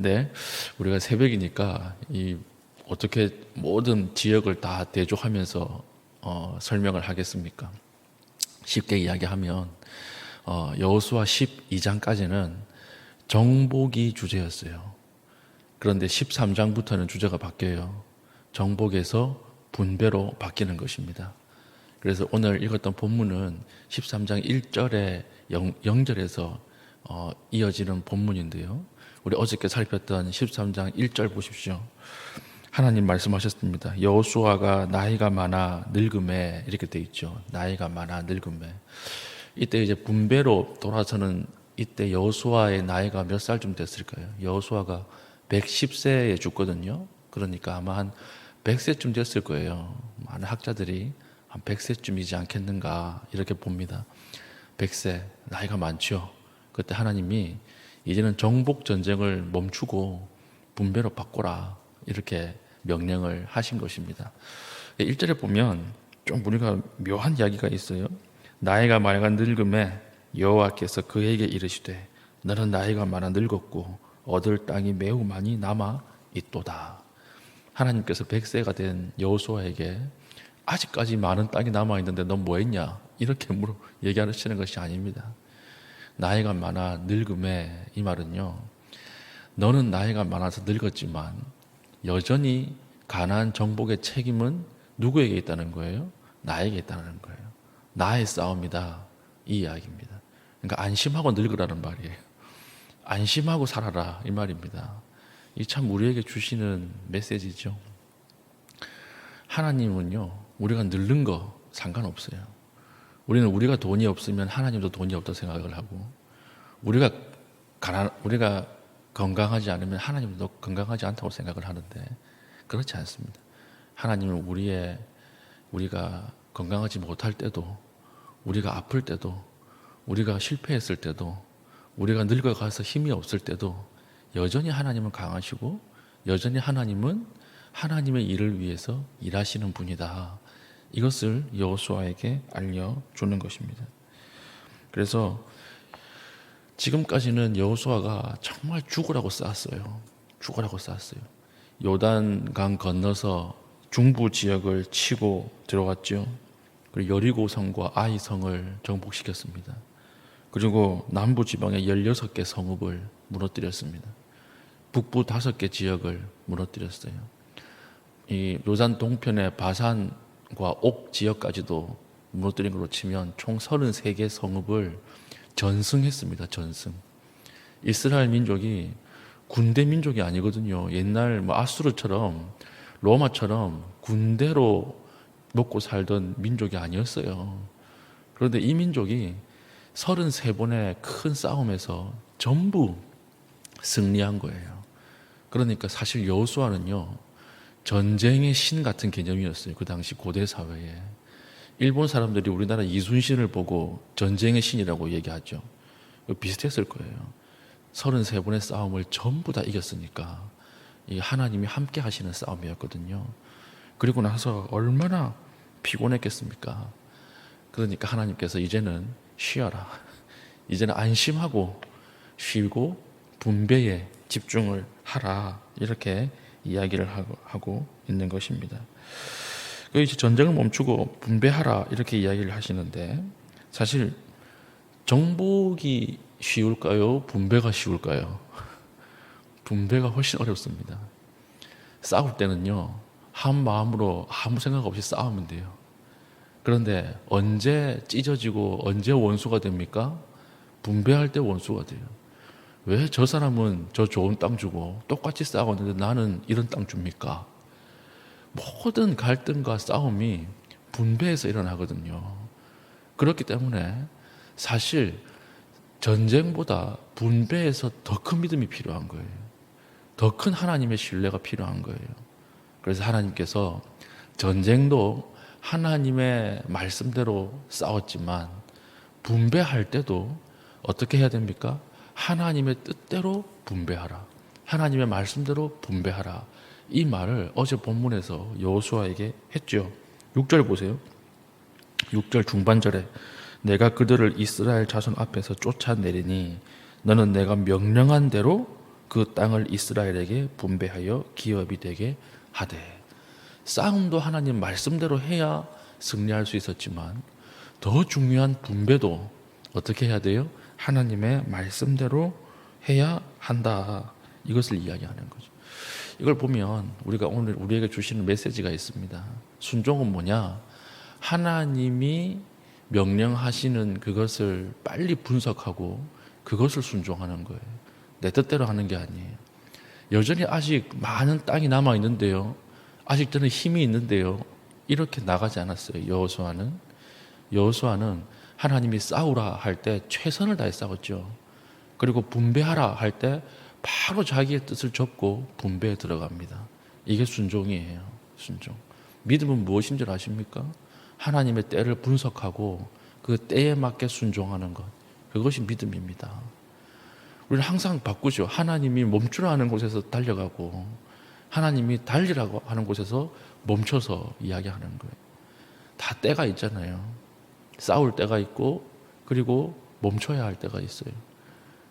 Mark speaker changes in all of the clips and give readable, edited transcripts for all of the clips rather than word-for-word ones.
Speaker 1: 네, 우리가 새벽이니까 어떻게 모든 지역을 다 대조하면서 설명을 하겠습니까? 쉽게 이야기하면 여호수아 12장까지는 정복이 주제였어요. 그런데 13장부터는 주제가 바뀌어요. 정복에서 분배로 바뀌는 것입니다. 그래서 오늘 읽었던 본문은 13장 1절에 0절에서 이어지는 본문인데요. 우리 어저께 살폈던 13장 1절 보십시오. 하나님 말씀하셨습니다. 여호수아가 나이가 많아 늙음에, 이렇게 돼 있죠. 나이가 많아 늙음에. 이때 이제 분배로 돌아서는, 이때 여호수아의 나이가 몇 살쯤 됐을까요? 여호수아가 110세에 죽거든요. 그러니까 아마 한 100세쯤 됐을 거예요. 많은 학자들이 한 100세쯤이지 않겠는가 이렇게 봅니다. 100세, 나이가 많죠. 그때 하나님이 이제는 정복 전쟁을 멈추고 분배로 바꿔라, 이렇게 명령을 하신 것입니다. 1절에 보면 좀 우리가 묘한 이야기가 있어요. 나이가 많아 늙음에 여호와께서 그에게 이르시되 너는 나이가 많아 늙었고 얻을 땅이 매우 많이 남아 있도다. 하나님께서 100세가 된 여호수아에게 아직까지 많은 땅이 남아 있는데 넌 뭐 했냐, 이렇게 얘기하시는 것이 아닙니다. 나이가 많아 늙음에, 이 말은요, 너는 나이가 많아서 늙었지만 여전히 가나안 정복의 책임은 누구에게 있다는 거예요? 나에게 있다는 거예요. 나의 싸움이다, 이 이야기입니다. 그러니까 안심하고 늙으라는 말이에요. 안심하고 살아라, 이 말입니다. 이 참 우리에게 주시는 메시지죠. 하나님은요, 우리가 늙는 거 상관없어요. 우리가 돈이 없으면 하나님도 돈이 없다고 생각을 하고, 우리가 건강하지 않으면 하나님도 건강하지 않다고 생각을 하는데, 그렇지 않습니다. 하나님은 우리가 건강하지 못할 때도, 우리가 아플 때도, 우리가 실패했을 때도, 우리가 늙어가서 힘이 없을 때도 여전히 하나님은 강하시고, 여전히 하나님은 하나님의 일을 위해서 일하시는 분이다. 이것을 여호수아에게 알려주는 것입니다. 그래서 지금까지는 여호수아가 정말 죽으라고 싸웠어요. 죽으라고 싸웠어요. 요단강 건너서 중부 지역을 치고 들어갔죠. 그리고 여리고성과 아이성을 정복시켰습니다. 그리고 남부 지방의 16개 성읍을 무너뜨렸습니다. 북부 5개 지역을 무너뜨렸어요. 이 요단 동편의 바산과 옥 지역까지도 무너뜨린 걸로 치면 총 33개 성읍을 전승했습니다. 전승. 이스라엘 민족이 군대 민족이 아니거든요. 옛날 아수르처럼, 로마처럼 군대로 먹고 살던 민족이 아니었어요. 그런데 이 민족이 33번의 큰 싸움에서 전부 승리한 거예요. 그러니까 사실 여호수아는요, 전쟁의 신 같은 개념이었어요. 그 당시 고대 사회에. 일본 사람들이 우리나라 이순신을 보고 전쟁의 신이라고 얘기하죠. 비슷했을 거예요. 33번의 싸움을 전부 다 이겼으니까 이 하나님이 함께 하시는 싸움이었거든요. 그리고 나서 얼마나 피곤했겠습니까? 그러니까 하나님께서 이제는 쉬어라, 이제는 안심하고 쉬고 분배에 집중을 하라, 이렇게 이야기를 하고 있는 것입니다. 이제 전쟁을 멈추고 분배하라, 이렇게 이야기를 하시는데, 사실 정복이 쉬울까요? 분배가 쉬울까요? 분배가 훨씬 어렵습니다. 싸울 때는요, 한 마음으로 아무 생각 없이 싸우면 돼요. 그런데 언제 찢어지고 언제 원수가 됩니까? 분배할 때 원수가 돼요. 왜 저 사람은 저 좋은 땅 주고 똑같이 싸웠는데 나는 이런 땅 줍니까? 모든 갈등과 싸움이 분배에서 일어나거든요. 그렇기 때문에 사실 전쟁보다 분배에서 더 큰 믿음이 필요한 거예요. 더 큰 하나님의 신뢰가 필요한 거예요. 그래서 하나님께서 전쟁도 하나님의 말씀대로 싸웠지만 분배할 때도 어떻게 해야 됩니까? 하나님의 뜻대로 분배하라, 하나님의 말씀대로 분배하라, 이 말을 어제 본문에서 여호수아에게 했죠. 6절 보세요. 6절 중반절에 내가 그들을 이스라엘 자손 앞에서 쫓아내리니 너는 내가 명령한 대로 그 땅을 이스라엘에게 분배하여 기업이 되게 하되. 싸움도 하나님 말씀대로 해야 승리할 수 있었지만 더 중요한 분배도 어떻게 해야 돼요? 하나님의 말씀대로 해야 한다. 이것을 이야기하는 거죠. 이걸 보면 우리가 오늘 우리에게 주시는 메시지가 있습니다. 순종은 뭐냐? 하나님이 명령하시는 그것을 빨리 분석하고 그것을 순종하는 거예요. 내 뜻대로 하는 게 아니에요. 여전히 아직 많은 땅이 남아 있는데요. 아직 저는 힘이 있는데요. 이렇게 나가지 않았어요. 여호수아는 하나님이 싸우라 할 때 최선을 다해 싸웠죠. 그리고 분배하라 할 때 바로 자기의 뜻을 접고 분배에 들어갑니다. 이게 순종이에요. 순종. 믿음은 무엇인 줄 아십니까? 하나님의 때를 분석하고 그 때에 맞게 순종하는 것. 그것이 믿음입니다. 우리는 항상 바꾸죠. 하나님이 멈추라 하는 곳에서 달려가고 하나님이 달리라고 하는 곳에서 멈춰서 이야기하는 거예요. 다 때가 있잖아요. 싸울 때가 있고 그리고 멈춰야 할 때가 있어요.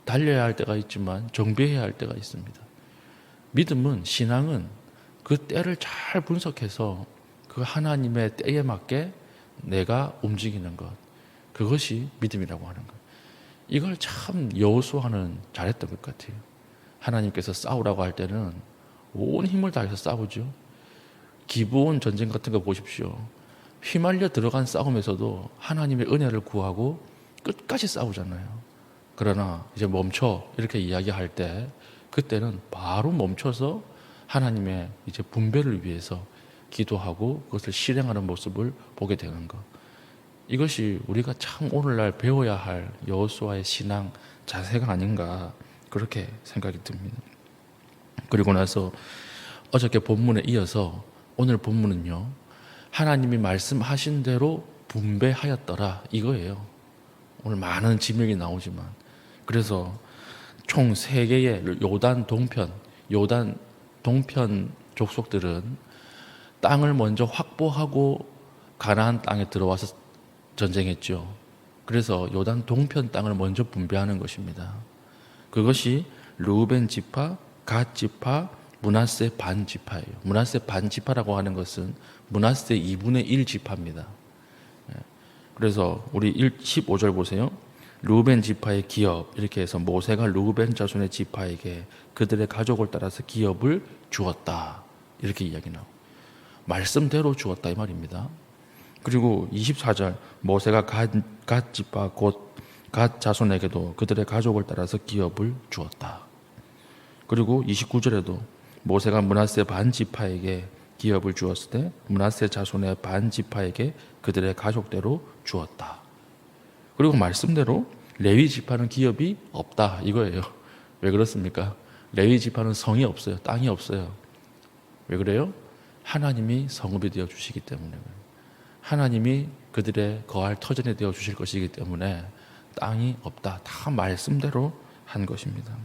Speaker 1: 달려야 할 때가 있지만 정비해야 할 때가 있습니다. 믿음은, 신앙은 그 때를 잘 분석해서 그 하나님의 때에 맞게 내가 움직이는 것, 그것이 믿음이라고 하는 것. 이걸 참 여호수아는 잘했던 것 같아요. 하나님께서 싸우라고 할 때는 온 힘을 다해서 싸우죠. 기브온 전쟁 같은 거 보십시오. 휘말려 들어간 싸움에서도 하나님의 은혜를 구하고 끝까지 싸우잖아요. 그러나 이제 멈춰 이렇게 이야기할 때 그때는 바로 멈춰서 하나님의 이제 분배를 위해서 기도하고 그것을 실행하는 모습을 보게 되는 것. 이것이 우리가 참 오늘날 배워야 할 여호수아의 신앙 자세가 아닌가 그렇게 생각이 듭니다. 그리고 나서 어저께 본문에 이어서 오늘 본문은요, 하나님이 말씀하신 대로 분배하였더라 이거예요. 오늘 많은 지명이 나오지만, 그래서 총 3개의 요단 동편 족속들은 땅을 먼저 확보하고 가나안 땅에 들어와서 전쟁했죠. 그래서 요단 동편 땅을 먼저 분배하는 것입니다. 그것이 르우벤 지파, 갓 지파, 므낫세 반 지파예요. 므낫세 반 지파라고 하는 것은 므낫세 2분의 1 지파입니다. 그래서 우리 15절 보세요. 르우벤 지파의 기업, 이렇게 해서 모세가 르우벤 자손의 지파에게 그들의 가족을 따라서 기업을 주었다, 이렇게 이야기 나오고, 말씀대로 주었다 이 말입니다. 그리고 24절 모세가 갓 지파 곧 갓 자손에게도 그들의 가족을 따라서 기업을 주었다. 그리고 29절에도 모세가 므낫세 반 지파에게 기업을 주었을 때 므낫세 자손의 반 지파에게 그들의 가족대로 주었다. 그리고 말씀대로 레위 지파는 기업이 없다 이거예요. 왜 그렇습니까? 레위 지파는 성이 없어요. 땅이 없어요. 왜 그래요? 하나님이 성읍이 되어 주시기 때문에, 하나님이 그들의 거할 터전이 되어 주실 것이기 때문에 땅이 없다. 다 말씀대로 한 것입니다.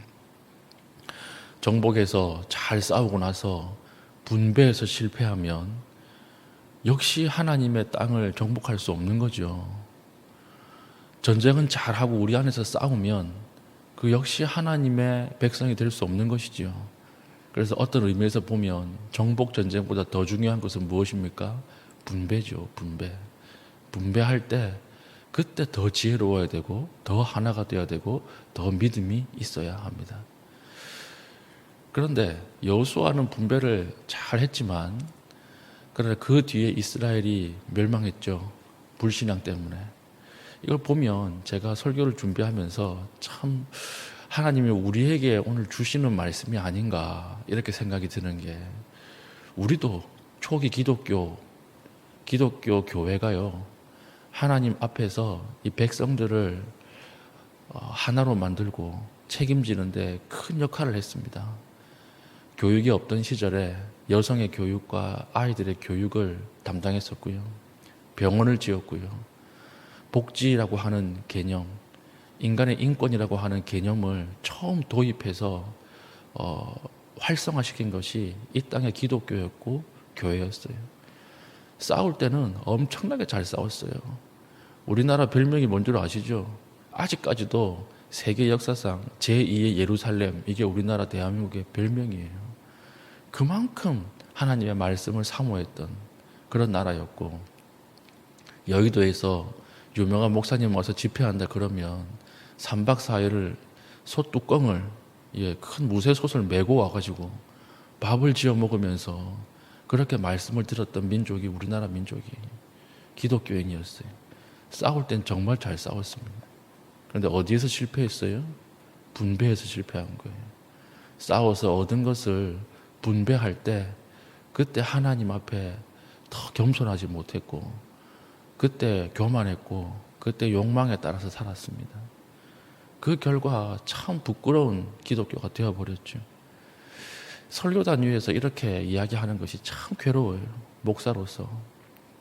Speaker 1: 정복에서 잘 싸우고 나서 분배해서 실패하면 역시 하나님의 땅을 정복할 수 없는 거죠. 전쟁은 잘하고 우리 안에서 싸우면 그 역시 하나님의 백성이 될 수 없는 것이죠. 그래서 어떤 의미에서 보면 정복 전쟁보다 더 중요한 것은 무엇입니까? 분배죠. 분배할 때 그때 더 지혜로워야 되고 더 하나가 되어야 되고 더 믿음이 있어야 합니다. 그런데 여호수아는 분배를 잘 했지만, 그러나 그 뒤에 이스라엘이 멸망했죠. 불신앙 때문에. 이걸 보면 제가 설교를 준비하면서 참 하나님이 우리에게 오늘 주시는 말씀이 아닌가 이렇게 생각이 드는 게, 우리도 초기 기독교 교회가요, 하나님 앞에서 이 백성들을 하나로 만들고 책임지는데 큰 역할을 했습니다. 교육이 없던 시절에 여성의 교육과 아이들의 교육을 담당했었고요. 병원을 지었고요. 복지라고 하는 개념, 인간의 인권이라고 하는 개념을 처음 도입해서 활성화시킨 것이 이 땅의 기독교였고 교회였어요. 싸울 때는 엄청나게 잘 싸웠어요. 우리나라 별명이 뭔 줄 아시죠? 아직까지도 세계 역사상 제2의 예루살렘, 이게 우리나라 대한민국의 별명이에요. 그만큼 하나님의 말씀을 사모했던 그런 나라였고, 여의도에서 유명한 목사님 와서 집회한다 그러면 3박 4일을 소뚜껑을, 큰 무쇠솥을 메고 와가지고 밥을 지어 먹으면서 그렇게 말씀을 들었던 민족이 우리나라 민족이 기독교인이었어요. 싸울 땐 정말 잘 싸웠습니다. 그런데 어디에서 실패했어요? 분배해서 실패한 거예요. 싸워서 얻은 것을 분배할 때 그때 하나님 앞에 더 겸손하지 못했고, 그때 교만했고, 그때 욕망에 따라서 살았습니다. 그 결과 참 부끄러운 기독교가 되어버렸죠. 설교단 위에서 이렇게 이야기하는 것이 참 괴로워요. 목사로서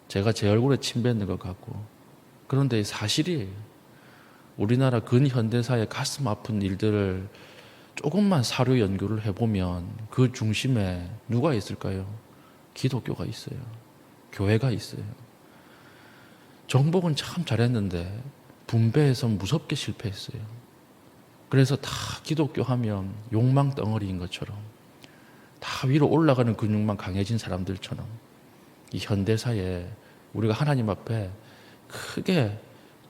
Speaker 1: 제가 제 얼굴에 침 뱉는 것 같고. 그런데 사실이에요. 우리나라 근현대사의 가슴 아픈 일들을 조금만 사료 연구를 해보면 그 중심에 누가 있을까요? 기독교가 있어요. 교회가 있어요. 정복은 참 잘했는데 분배해서 무섭게 실패했어요. 그래서 다 기독교 하면 욕망 덩어리인 것처럼, 다 위로 올라가는 근육만 강해진 사람들처럼, 이 현대사에 우리가 하나님 앞에 크게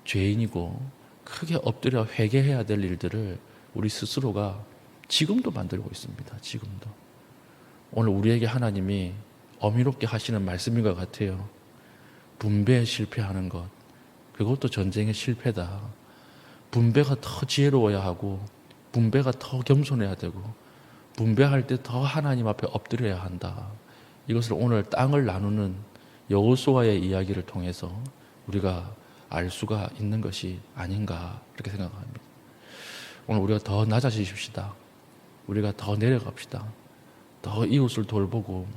Speaker 1: 죄인이고 크게 엎드려 회개해야 될 일들을 우리 스스로가 지금도 만들고 있습니다. 지금도. 오늘 우리에게 하나님이 어미롭게 하시는 말씀인 것 같아요. 분배에 실패하는 것, 그것도 전쟁의 실패다. 분배가 더 지혜로워야 하고, 분배가 더 겸손해야 되고, 분배할 때 더 하나님 앞에 엎드려야 한다. 이것을 오늘 땅을 나누는 여호수아의 이야기를 통해서 우리가 알 수가 있는 것이 아닌가, 그렇게 생각합니다. 오늘 우리가 더 낮아지십시다. 우리가 더 내려갑시다. 더 이웃을 돌보고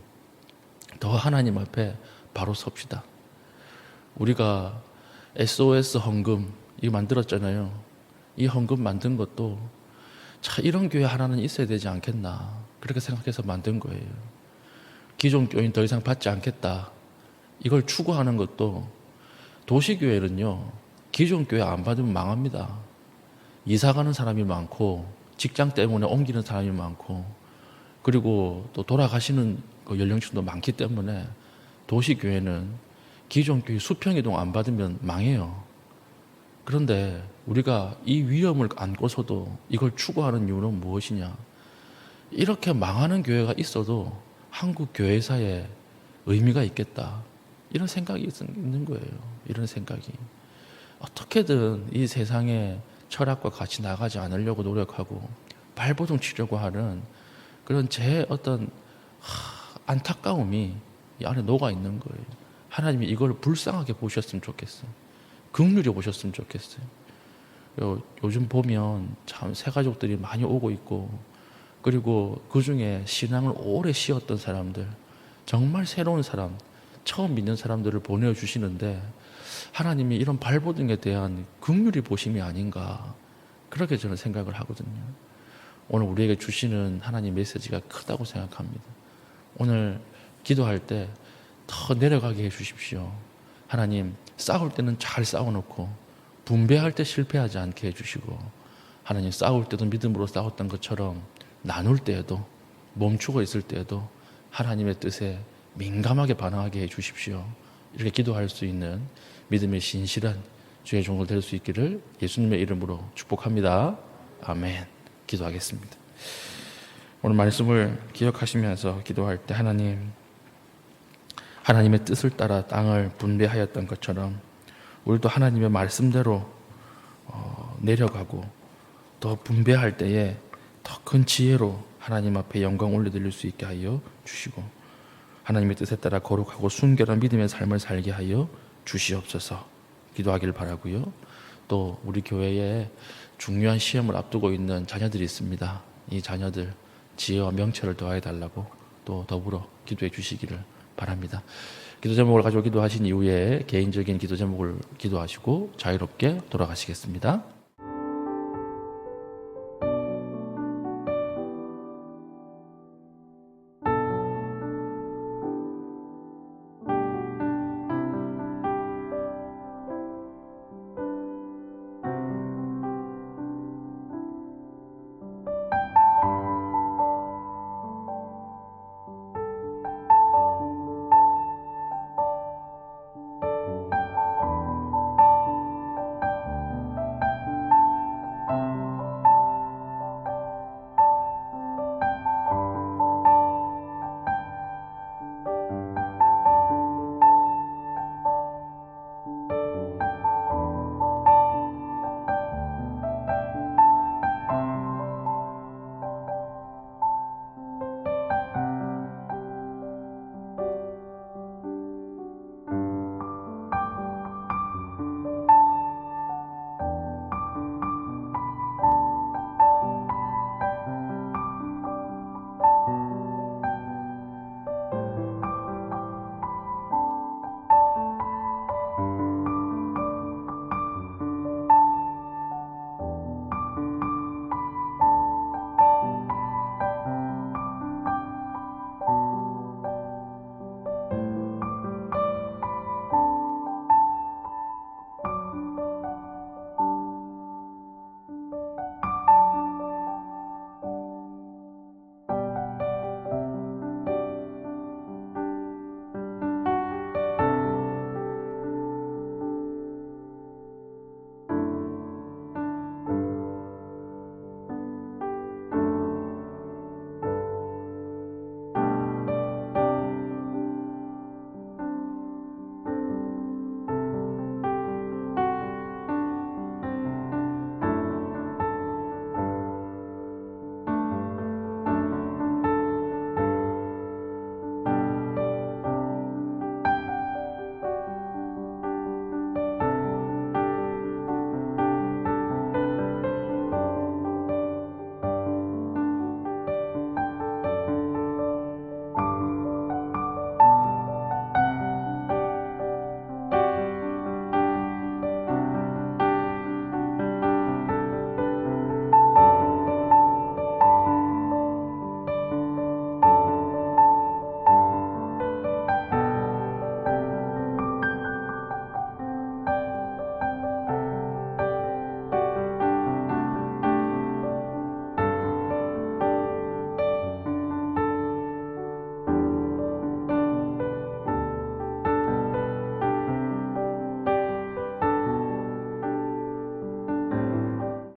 Speaker 1: 더 하나님 앞에 바로 섭시다. 우리가 SOS 헌금 이거 만들었잖아요. 이 헌금 만든 것도 자, 이런 교회 하나는 있어야 되지 않겠나, 그렇게 생각해서 만든 거예요. 기존 교인 더 이상 받지 않겠다, 이걸 추구하는 것도, 도시교회는요 기존 교회 안 받으면 망합니다. 이사 가는 사람이 많고, 직장 때문에 옮기는 사람이 많고, 그리고 또 돌아가시는 그 연령층도 많기 때문에 도시교회는 기존 교회 수평이동 안 받으면 망해요. 그런데 우리가 이 위험을 안고서도 이걸 추구하는 이유는 무엇이냐? 이렇게 망하는 교회가 있어도 한국 교회사에 의미가 있겠다, 이런 생각이 있는 거예요. 이런 생각이. 어떻게든 이 세상에 철학과 같이 나가지 않으려고 노력하고 발버둥 치려고 하는 그런 제 어떤 안타까움이 이 안에 녹아 있는 거예요. 하나님이 이걸 불쌍하게 보셨으면 좋겠어요. 긍휼히 보셨으면 좋겠어요. 요즘 보면 참 새가족들이 많이 오고 있고, 그리고 그 중에 신앙을 오래 쉬었던 사람들, 정말 새로운 사람, 처음 믿는 사람들을 보내주시는데 하나님이 이런 발버둥에 대한 긍휼히 보심이 아닌가, 그렇게 저는 생각을 하거든요. 오늘 우리에게 주시는 하나님 메시지가 크다고 생각합니다. 오늘 기도할 때 더 내려가게 해 주십시오. 하나님, 싸울 때는 잘 싸워놓고 분배할 때 실패하지 않게 해주시고, 하나님 싸울 때도 믿음으로 싸웠던 것처럼 나눌 때에도, 멈추고 있을 때에도 하나님의 뜻에 민감하게 반응하게 해 주십시오. 이렇게 기도할 수 있는 믿음의 신실한 주의 종들 될 수 있기를 예수님의 이름으로 축복합니다. 아멘. 기도하겠습니다. 오늘 말씀을 기억하시면서 기도할 때 하나님의 뜻을 따라 땅을 분배하였던 것처럼 우리도 하나님의 말씀대로 내려가고 더 분배할 때에 더 큰 지혜로 하나님 앞에 영광 올려드릴 수 있게 하여 주시고, 하나님의 뜻에 따라 거룩하고 순결한 믿음의 삶을 살게 하여 주시옵소서 기도하기를 바라고요. 또 우리 교회에 중요한 시험을 앞두고 있는 자녀들이 있습니다. 이 자녀들 지혜와 명철을 더하여 달라고 또 더불어 기도해 주시기를 바랍니다. 기도 제목을 가지고 기도하신 이후에 개인적인 기도 제목을 기도하시고 자유롭게 돌아가시겠습니다.